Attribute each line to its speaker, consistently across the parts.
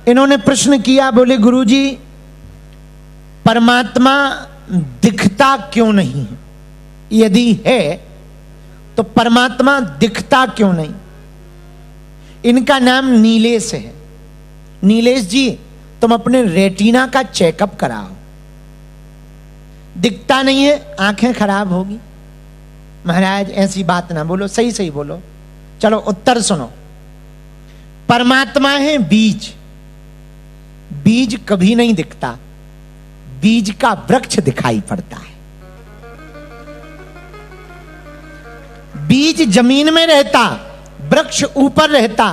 Speaker 1: इन्होंने प्रश्न किया, बोले गुरुजी परमात्मा दिखता क्यों नहीं है? यदि है तो परमात्मा दिखता क्यों नहीं? इनका नाम नीलेश है। नीलेश जी, तुम अपने रेटिना का चेकअप कराओ। दिखता नहीं है, आंखें खराब होगी। महाराज ऐसी बात ना बोलो, सही सही बोलो। चलो उत्तर सुनो। परमात्मा है बीज, बीज कभी नहीं दिखता, बीज का वृक्ष दिखाई पड़ता है। बीज जमीन में रहता, वृक्ष ऊपर रहता।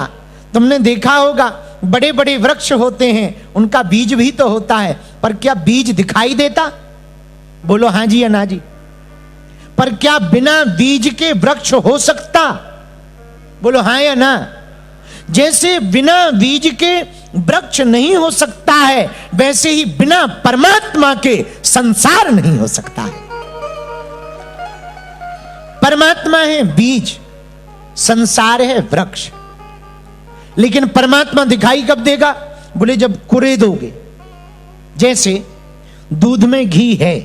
Speaker 1: तुमने देखा होगा बड़े बड़े वृक्ष होते हैं, उनका बीज भी तो होता है, पर क्या बीज दिखाई देता? बोलो हां जी या ना जी। पर क्या बिना बीज के वृक्ष हो सकता? बोलो हां या ना। जैसे बिना बीज के वृक्ष नहीं हो सकता है, वैसे ही बिना परमात्मा के संसार नहीं हो सकता है। परमात्मा है बीज, संसार है वृक्ष। लेकिन परमात्मा दिखाई कब देगा? बोले जब कुरे दोगे। जैसे दूध में घी है,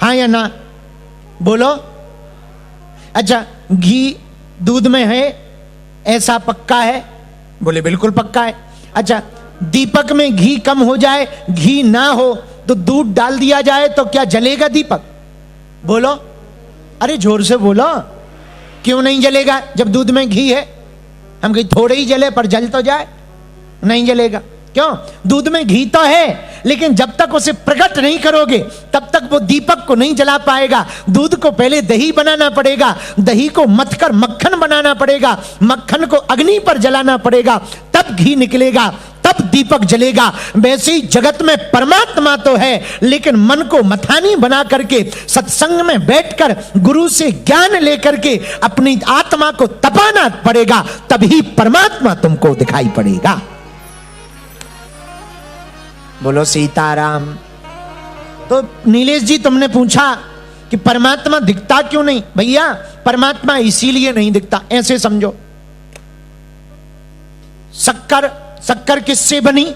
Speaker 1: हां या ना? बोलो। अच्छा, घी दूध में है, ऐसा पक्का है? बोले बिल्कुल पक्का है। अच्छा, दीपक में घी कम हो जाए, घी ना हो तो दूध डाल दिया जाए तो क्या जलेगा दीपक? बोलो, अरे जोर से बोलो। क्यों नहीं जलेगा जब दूध में घी है? हम कहीं थोड़े ही जले पर जल तो जाए, नहीं जलेगा। क्यों? दूध में घी तो है, लेकिन जब तक उसे प्रकट नहीं करोगे तब तक वो दीपक को नहीं जला पाएगा। दूध को पहले दही बनाना पड़ेगा, दही को मथकर मक्खन बनाना पड़ेगा, मक्खन को अग्नि पर जलाना पड़ेगा, तब घी निकलेगा, तब दीपक जलेगा। वैसे ही जगत में परमात्मा तो है, लेकिन मन को मथानी बना करके सत्संग में बैठकर गुरु से ज्ञान लेकर के अपनी आत्मा को तपाना पड़ेगा, तभी परमात्मा तुमको दिखाई पड़ेगा। बोलो सीताराम। तो नीलेश जी, तुमने पूछा कि परमात्मा दिखता क्यों नहीं? भैया परमात्मा इसीलिए नहीं दिखता, ऐसे समझो। शक्कर किससे बनी?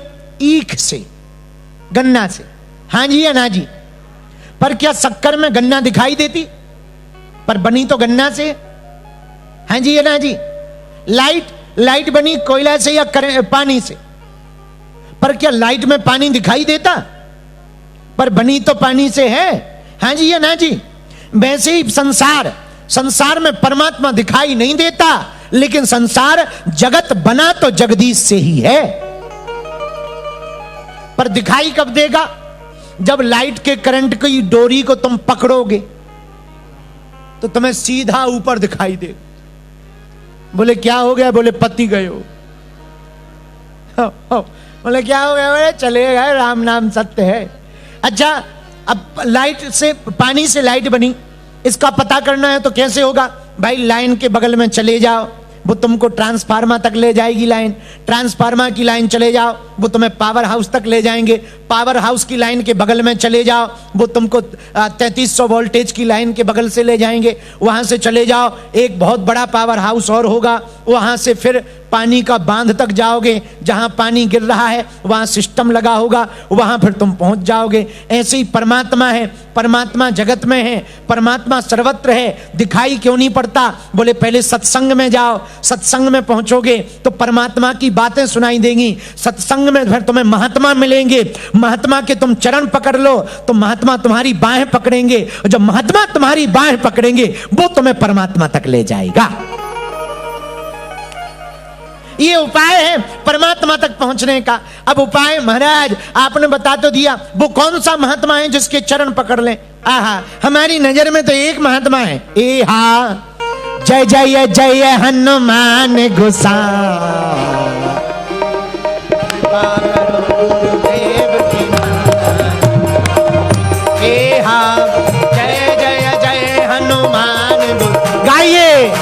Speaker 1: ईख से, गन्ना से। हां जी या ना जी? पर क्या शक्कर में गन्ना दिखाई देती? पर बनी तो गन्ना से। हां जी या ना जी? लाइट बनी कोयला से या पानी से? पर क्या लाइट में पानी दिखाई देता? पर बनी तो पानी से है। हां जी या ना जी? वैसे ही संसार में परमात्मा दिखाई नहीं देता, लेकिन संसार जगत बना तो जगदीश से ही है। पर दिखाई कब देगा? जब लाइट के करंट की डोरी को तुम पकड़ोगे तो तुम्हें सीधा ऊपर दिखाई दे। बोले क्या हो गया? बोले पति गए हो। बोले क्या हो गया? बोले चले गए, राम नाम सत्य है। अच्छा, अब लाइट से, पानी से लाइट बनी, इसका पता करना है तो कैसे होगा? भाई लाइन के बगल में चले जाओ, वो तुमको ट्रांसफार्मर तक ले जाएगी लाइन। ट्रांसफार्मर की लाइन चले जाओ, वो तुम्हें पावर हाउस तक ले जाएंगे। पावर हाउस की लाइन के बगल में चले जाओ, वो तुमको 3300 वोल्टेज की लाइन के बगल से ले जाएंगे। वहां से चले जाओ, एक बहुत बड़ा पावर हाउस और होगा, वहां से फिर पानी का बांध तक जाओगे, जहां पानी गिर रहा है वहां सिस्टम लगा होगा, वहां फिर तुम पहुंच जाओगे। ऐसे ही परमात्मा है, परमात्मा जगत में है, परमात्मा सर्वत्र है। दिखाई क्यों नहीं पड़ता? बोले पहले सत्संग में जाओ, सत्संग में पहुंचोगे तो परमात्मा की बातें सुनाई देंगी। सत्संग में फिर तुम्हें महात्मा मिलेंगे, महात्मा के तुम चरण पकड़ लो तो महात्मा तुम्हारी बाहें पकड़ेंगे, और जब महात्मा तुम्हारी बाहें पकड़ेंगे वो तुम्हें परमात्मा तक ले जाएगा। ये उपाय है परमात्मा तक पहुंचने का। अब उपाय महाराज आपने बता तो दिया, वो कौन सा महात्मा है जिसके चरण पकड़ लें? आहा, हमारी नजर में तो एक महात्मा है। ए हा, जय जय जय हनुमान गोसाई, ए हा, जय जय जय हनुमान। गाइए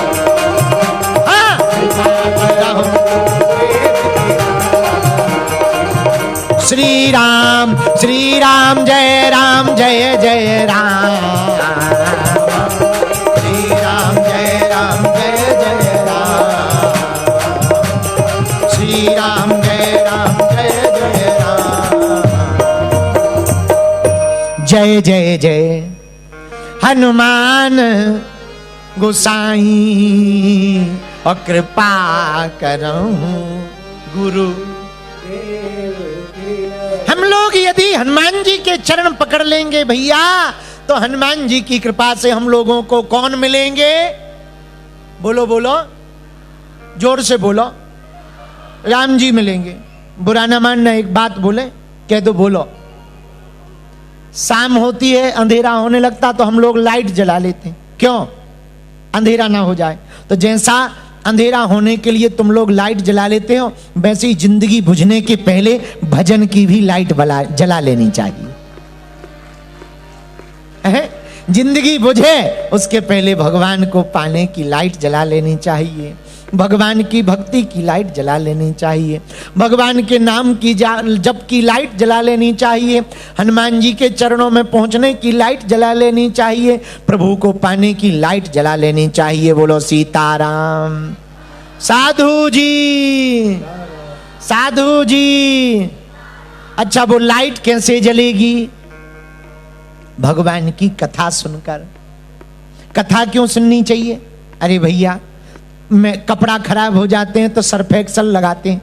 Speaker 1: श्री राम जय जय राम, श्री राम जय राम जय जय राम, श्री राम जय जय राम। जय जय जय हनुमान गोसाई और कृपा करो गुरु। हम लोग यदि हनुमान जी के चरण पकड़ लेंगे भैया, तो हनुमान जी की कृपा से हम लोगों को कौन मिलेंगे? बोलो बोलो, जोर से बोलो। राम जी मिलेंगे। बुरा ना मानना, एक बात बोले, कह दो, बोलो। शाम होती है, अंधेरा होने लगता तो हम लोग लाइट जला लेते हैं, क्यों? अंधेरा ना हो जाए। तो जैसा अंधेरा होने के लिए तुम लोग लाइट जला लेते हो, वैसे ही जिंदगी बुझने के पहले भजन की भी लाइट जला लेनी चाहिए। जिंदगी बुझे उसके पहले भगवान को पाने की लाइट जला लेनी चाहिए, भगवान की भक्ति की लाइट जला लेनी चाहिए, भगवान के नाम की जप की लाइट जला लेनी चाहिए, हनुमान जी के चरणों में पहुंचने की लाइट जला लेनी चाहिए, प्रभु को पाने की लाइट जला लेनी चाहिए। बोलो सीताराम। साधु जी, साधु जी। अच्छा, वो लाइट कैसे जलेगी? भगवान की कथा सुनकर। कथा क्यों सुननी चाहिए? अरे भैया, मैं कपड़ा खराब हो जाते हैं तो सर्फ एक्सल लगाते हैं,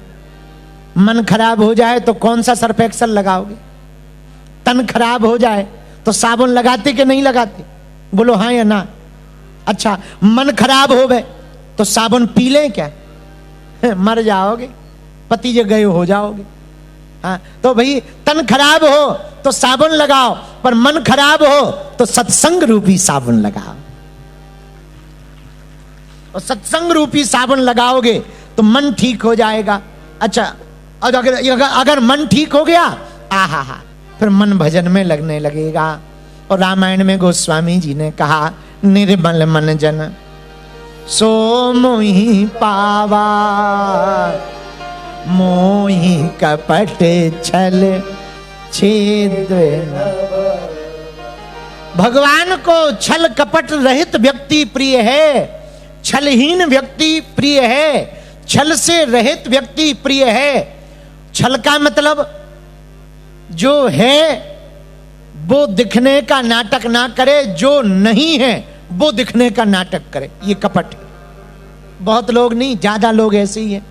Speaker 1: मन खराब हो जाए तो कौन सा सर्फ एक्सल लगाओगे? तन खराब हो जाए तो साबुन लगाते कि नहीं लगाते? बोलो हाँ या ना। अच्छा, मन खराब हो गए तो साबुन पी लें क्या? मर जाओगे, पति जो गए हो जाओगे। हाँ, तो भाई तन खराब हो तो साबुन लगाओ, पर मन खराब हो तो सत्संग रूपी साबुन लगाओ। और सत्संग रूपी साबुन लगाओगे तो मन ठीक हो जाएगा। अच्छा, और अगर मन ठीक हो गया, आहा हा, फिर मन भजन में लगने लगेगा। और रामायण में गोस्वामी जी ने कहा, निर्मल मन जन सो मोहि पावा, मोहि कपट छल छेद। भगवान को छल कपट रहित व्यक्ति प्रिय है, छलहीन व्यक्ति प्रिय है, छल से रहित व्यक्ति प्रिय है। छल का मतलब जो है वो दिखने का नाटक ना करे, जो नहीं है वो दिखने का नाटक करे, ये कपट है। बहुत लोग नहीं, ज्यादा लोग ऐसे ही हैं,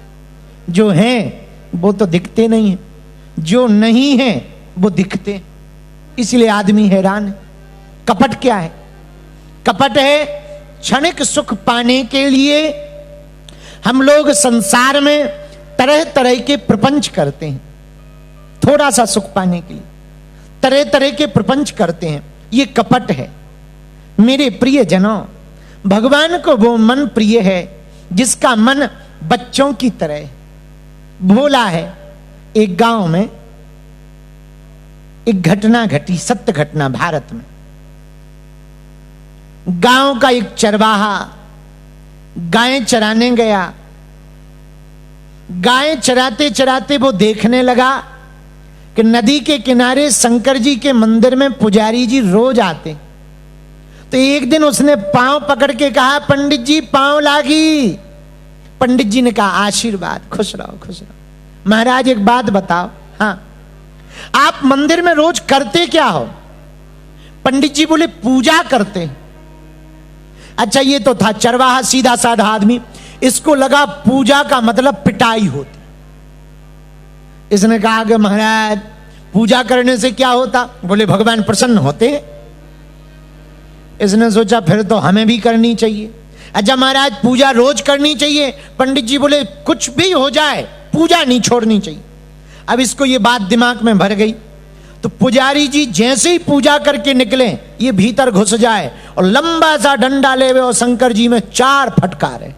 Speaker 1: जो हैं वो तो दिखते नहीं है, जो नहीं है वो दिखते, इसलिए आदमी हैरान है। कपट क्या है? कपट है क्षणिक सुख पाने के लिए हम लोग संसार में तरह तरह के प्रपंच करते हैं। थोड़ा सा सुख पाने के लिए तरह तरह के प्रपंच करते हैं, ये कपट है। मेरे प्रिय जनों, भगवान को वो मन प्रिय है जिसका मन बच्चों की तरह है, भोला है। एक गांव में एक घटना घटी, सत्य घटना भारत में। गांव का एक चरवाहा गाय चराने गया। गाय चराते चराते वो देखने लगा कि नदी के किनारे शंकर जी के मंदिर में पुजारी जी रोज आते। तो एक दिन उसने पांव पकड़ के कहा, पंडित जी पांव लागी। पंडित जी ने कहा, आशीर्वाद, खुश रहो खुश रहो। महाराज एक बात बताओ, हाँ, आप मंदिर में रोज करते क्या हो? पंडित जी बोले, पूजा करते। अच्छा, ये तो था चरवाहा, सीधा साधा आदमी। इसको लगा पूजा का मतलब पिटाई होती। इसने कहा कि महाराज पूजा करने से क्या होता? बोले भगवान प्रसन्न होते हैं। इसने सोचा फिर तो हमें भी करनी चाहिए। अच्छा महाराज पूजा रोज करनी चाहिए। पंडित जी बोले कुछ भी हो जाए पूजा नहीं छोड़नी चाहिए। अब इसको ये बात दिमाग में भर गई। तो पुजारी जी जैसे ही पूजा करके निकले, ये भीतर घुस जाए और लंबा सा डंडा ले और शंकर जी में 4 फटकारे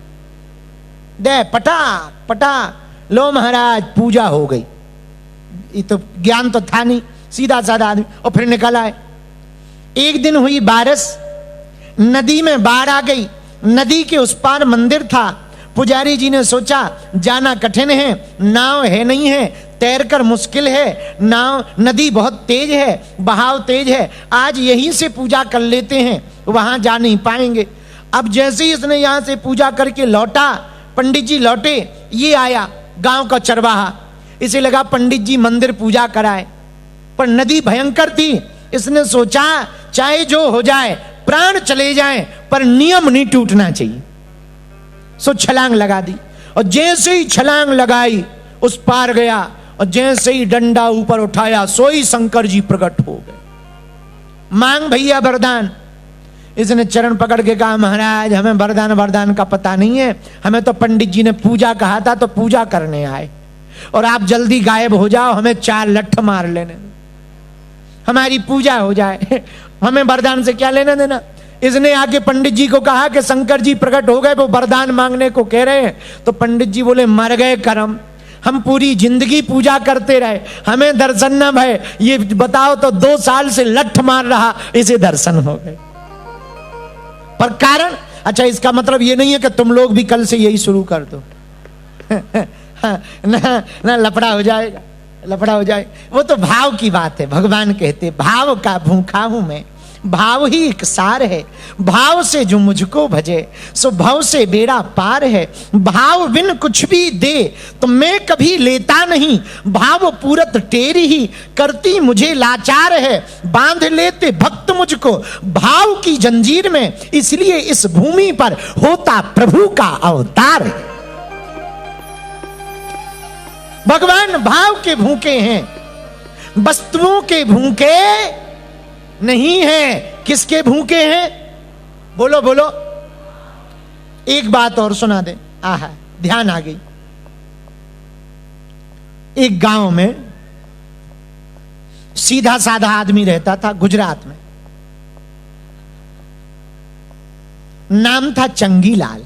Speaker 1: दे, पटाक पटाक। लो महाराज पूजा हो गई। ये तो ज्ञान तो था नहीं, सीधा साधा आदमी। और फिर निकल आए। एक दिन हुई बारिश, नदी में बाढ़ आ गई। नदी के उस पार मंदिर था। पुजारी जी ने सोचा जाना कठिन है, नाव है नहीं है, तैरकर मुश्किल है, नाव नदी बहुत तेज है, बहाव तेज है, आज यहीं से पूजा कर लेते हैं, वहां जा नहीं पाएंगे। अब जैसे ही इसने यहां से पूजा करके लौटा, पंडित जी लौटे, ये आया गांव का चरवाहा, इसे लगा पंडित जी मंदिर पूजा कराए, पर नदी भयंकर थी। इसने सोचा चाहे जो हो जाए, प्राण चले जाएं, पर नियम नहीं टूटना चाहिए। सो छलांग लगा दी, और जैसे ही छलांग लगाई उस पार गया, और जैसे ही डंडा ऊपर उठाया सोई शंकर जी प्रकट हो गए। मांग भैया वरदान। इसने चरण पकड़ के कहा, महाराज हमें वरदान वरदान का पता नहीं है, हमें तो पंडित जी ने पूजा कहा था तो पूजा करने आए, और आप जल्दी गायब हो जाओ, हमें 4 लठ मार लेने, हमारी पूजा हो जाए, हमें वरदान से क्या लेना देना। इसने आके पंडित जी को कहा कि शंकर जी प्रकट हो गए, वो वरदान मांगने को कह रहे हैं। तो पंडित जी बोले, मर गए करम, हम पूरी जिंदगी पूजा करते रहे, हमें दर्शन न भय, ये बताओ तो 2 साल से लठ मार रहा, इसे दर्शन हो गए। पर कारण, अच्छा इसका मतलब ये नहीं है कि तुम लोग भी कल से यही शुरू कर दो ना लफड़ा हो जाएगा, लफड़ा हो जाए। वो तो भाव की बात है। भगवान कहते भाव का भूखा हूं मैं, भाव ही एक सार है, भाव से जो मुझको भजे सो भाव से बेड़ा पार है। भाव बिन कुछ भी दे तो मैं कभी लेता नहीं, भाव पूरत टेरी ही करती मुझे लाचार है। बांध लेते भक्त मुझको भाव की जंजीर में, इसलिए इस भूमि पर होता प्रभु का अवतार है। भगवान भाव के भूखे हैं, वस्तुओं के भूखे नहीं है। किसके भूखे हैं? बोलो बोलो। एक बात और सुना दे, आहा ध्यान आ गई। एक गांव में सीधा साधा आदमी रहता था, गुजरात में, नाम था चंगीलाल।